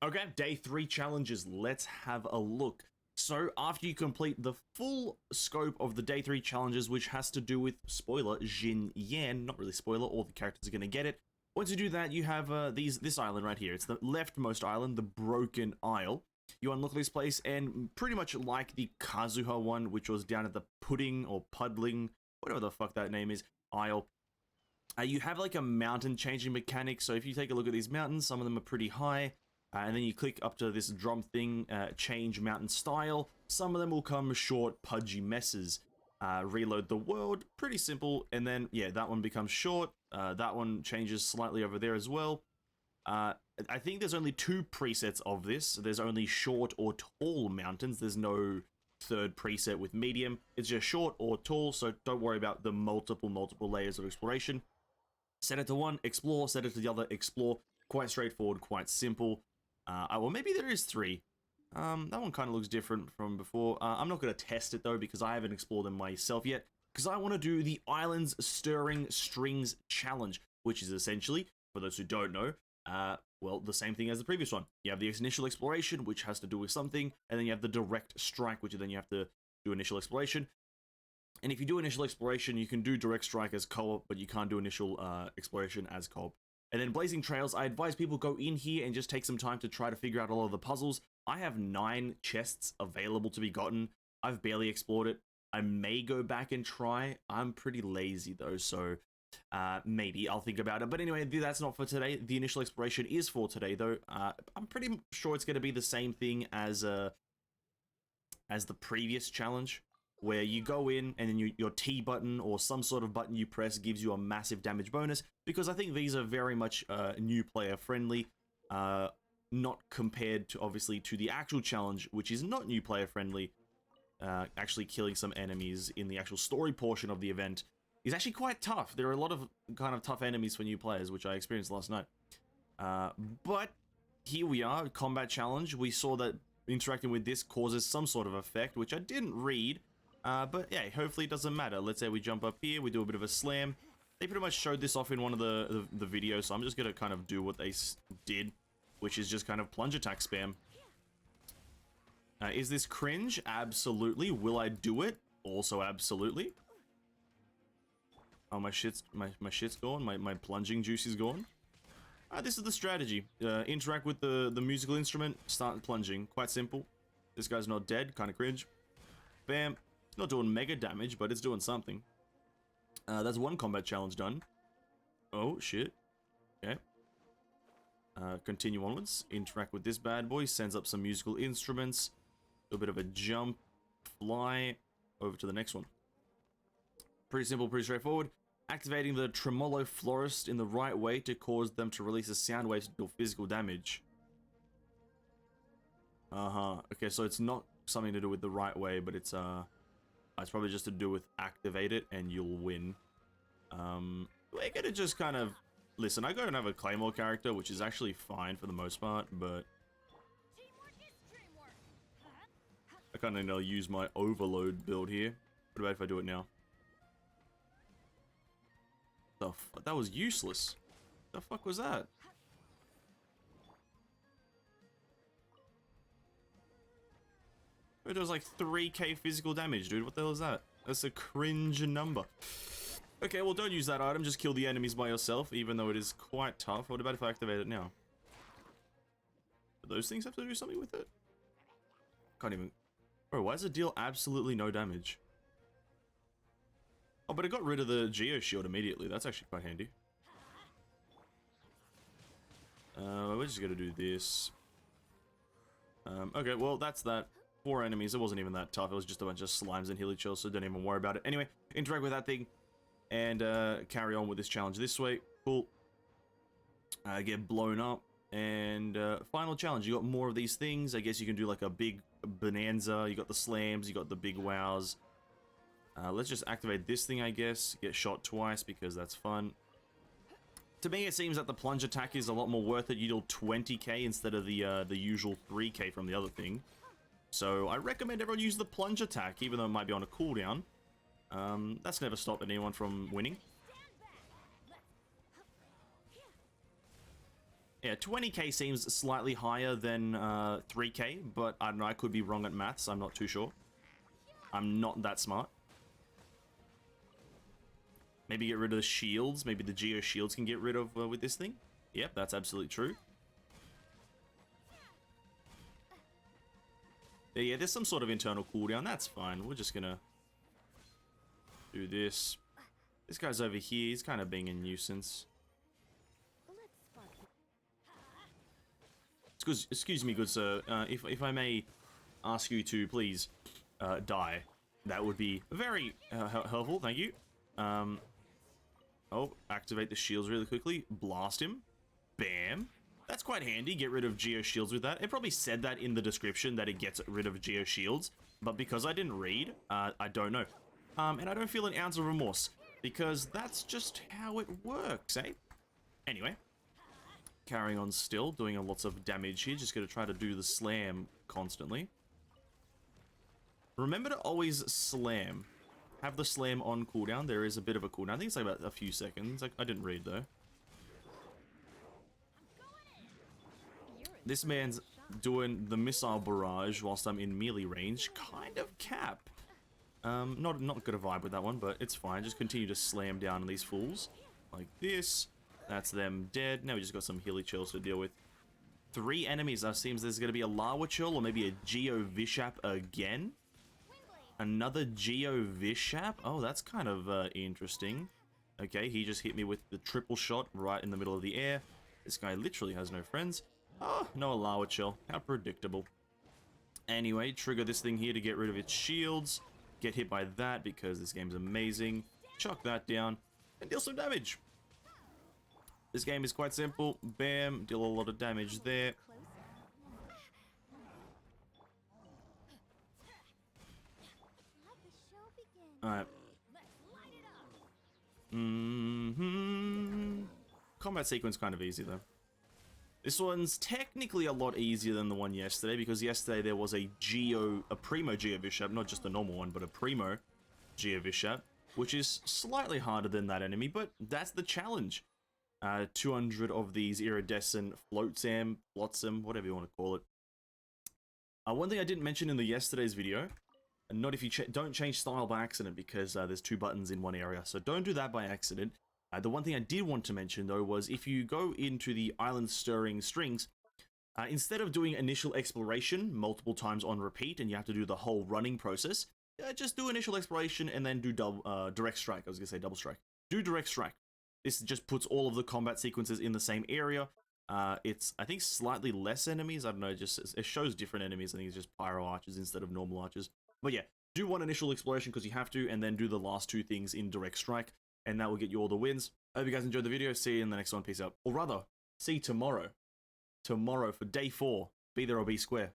Okay, day 3 challenges. Let's have a look. So, after you complete the full scope of the day 3 challenges, which has to do with, spoiler, Xinyan, not really spoiler, all the characters are going to get it. Once you do that, you have this island right here. It's the leftmost island, the Broken Isle. You unlock this place, and pretty much like the Kazuha one, which was down at the Pudding or Puddling, whatever the fuck that name is, Isle. You have like a mountain changing mechanic, so if you take a look at these mountains, some of them are pretty high. And then you click up to this drum thing, change mountain style. Some of them will come short, pudgy messes. Reload the world, pretty simple. And then, yeah, that one becomes short. That one changes slightly over there as well. I think there's only 2 presets of this. There's only short or tall mountains. There's no third preset with medium. It's just short or tall, so don't worry about the multiple layers of exploration. Set it to one, explore. Set it to the other, explore. Quite straightforward, quite simple. Well, maybe there is 3. That one kind of looks different from before. I'm not going to test it, though, because I haven't explored them myself yet. Because I want to do the Islands Stirring Strings Challenge, which is essentially, for those who don't know, well, the same thing as the previous one. You have the initial exploration, which has to do with something, and then you have the direct strike, which then you have to do initial exploration. And if you do initial exploration, you can do direct strike as co-op, but you can't do initial exploration as co-op. And then Blazing Trails, I advise people go in here and just take some time to try to figure out all of the puzzles. I have 9 chests available to be gotten. I've barely explored it. I may go back and try. I'm pretty lazy though, so maybe I'll think about it. But anyway, that's not for today. The initial exploration is for today though. I'm pretty sure it's going to be the same thing as the previous challenge, where you go in and then your T button or some sort of button you press gives you a massive damage bonus, because I think these are very much new player friendly, not compared to obviously to the actual challenge, which is not new player friendly. Actually killing some enemies in the actual story portion of the event is actually quite tough. There are a lot of kind of tough enemies for new players, which I experienced last night. But here we are, combat challenge. We saw that interacting with this causes some sort of effect, which I didn't read. But yeah, hopefully it doesn't matter. Let's say we jump up here, we do a bit of a slam. They pretty much showed this off in one of the videos, so I'm just gonna kind of do what they did, which is just kind of plunge attack spam. Is this cringe? Absolutely. Will I do it? Also absolutely. Oh, my shit's gone. My plunging juice is gone. This is the strategy. Interact with the musical instrument, start plunging. Quite simple. This guy's not dead, kind of cringe. Bam. It's not doing mega damage, but it's doing something. That's one combat challenge done. Oh, shit. Okay. Continue onwards. Interact with this bad boy. Sends up some musical instruments. Do a bit of a jump. Fly. Over to the next one. Pretty simple, pretty straightforward. Activating the Tremolo Florist in the right way to cause them to release a sound wave to deal physical damage. Okay, so it's not something to do with the right way, but it's probably just to do with activate it and you'll win. We're gonna just kind of... Listen, I don't have a Claymore character, which is actually fine for the most part, but... I kind of need to use my Overload build here. What about if I do it now? That was useless. The fuck was that? It was like 3k physical damage, dude. What the hell is that? That's a cringe number. Okay, well, don't use that item. Just kill the enemies by yourself, even though it is quite tough. What about if I activate it now? Do those things have to do something with it? Can't even... Bro, why does it deal absolutely no damage? Oh, but it got rid of the Geo Shield immediately. That's actually quite handy. We're just gonna do this. Okay, well, that's that. 4 enemies. It wasn't even that tough. It was just a bunch of slimes and hilly chills, so don't even worry about it. Anyway, interact with that thing and carry on with this challenge this way. Cool. Get blown up. And final challenge. You got more of these things. I guess you can do like a big bonanza. You got the slams. You got the big wows. Let's just activate this thing, I guess. Get shot twice because that's fun. To me, it seems that the plunge attack is a lot more worth it. You deal 20k instead of the usual 3k from the other thing. So I recommend everyone use the plunge attack, even though it might be on a cooldown. That's never stopped anyone from winning. Yeah, 20k seems slightly higher than 3k, but I don't know, I could be wrong at maths, I'm not too sure. I'm not that smart. Maybe get rid of the shields, maybe the Geo shields can get rid of with this thing. Yep, that's absolutely true. Yeah, there's some sort of internal cooldown, that's fine. We're just gonna do this. This guy's over here, he's kind of being a nuisance. Excuse me, good sir. If I may ask you to please die, that would be very helpful. Thank you. Oh, activate the shields really quickly. Blast him. Bam. That's quite handy. Get rid of Geo shields with that. It probably said that in the description that it gets rid of Geo shields, but because I didn't read, I don't know. And I don't feel an ounce of remorse because that's just how it works, eh? Anyway. Carrying on still, doing lots of damage here. Just going to try to do the slam constantly. Remember to always slam. Have the slam on cooldown. There is a bit of a cooldown. I think it's like about a few seconds. I didn't read though. This man's doing the missile barrage whilst I'm in melee range. Kind of cap. Not gonna vibe with that one, but it's fine. Just continue to slam down on these fools. Like this. That's them dead. Now we just got some Hilly Chills to deal with. 3 enemies. It seems there's going to be a Lawa Chill or maybe a Geo Vishap again. Another Geo Vishap? Oh, that's kind of interesting. Okay, he just hit me with the triple shot right in the middle of the air. This guy literally has no friends. Oh, no Lawa Chill. How predictable. Anyway, trigger this thing here to get rid of its shields. Get hit by that because this game's amazing. Chuck that down and deal some damage. This game is quite simple. Bam, deal a lot of damage there. Alright. Combat sequence kind of easy though. This one's technically a lot easier than the one yesterday because yesterday there was a Primo Geo Vishap, not just a normal one, but a Primo Geo Vishap, which is slightly harder than that enemy, but that's the challenge. 200 of these iridescent flotsam, whatever you want to call it. One thing I didn't mention in the yesterday's video, and not if you don't change style by accident because there's 2 buttons in one area, so don't do that by accident. The one thing I did want to mention though was if you go into the island stirring strings, instead of doing initial exploration multiple times on repeat and you have to do the whole running process, just do initial exploration and then do direct strike. I was gonna say double strike. Do direct strike. This just puts all of the combat sequences in the same area. It's, I think, slightly less enemies. I don't know, just it shows different enemies. I think it's just pyro archers instead of normal archers. But yeah, do one initial exploration because you have to, and then do the last 2 things in direct strike, and that will get you all the wins. I hope you guys enjoyed the video. See you in the next one. Peace out. Or rather, see you tomorrow. Tomorrow for day 4. Be there or be square.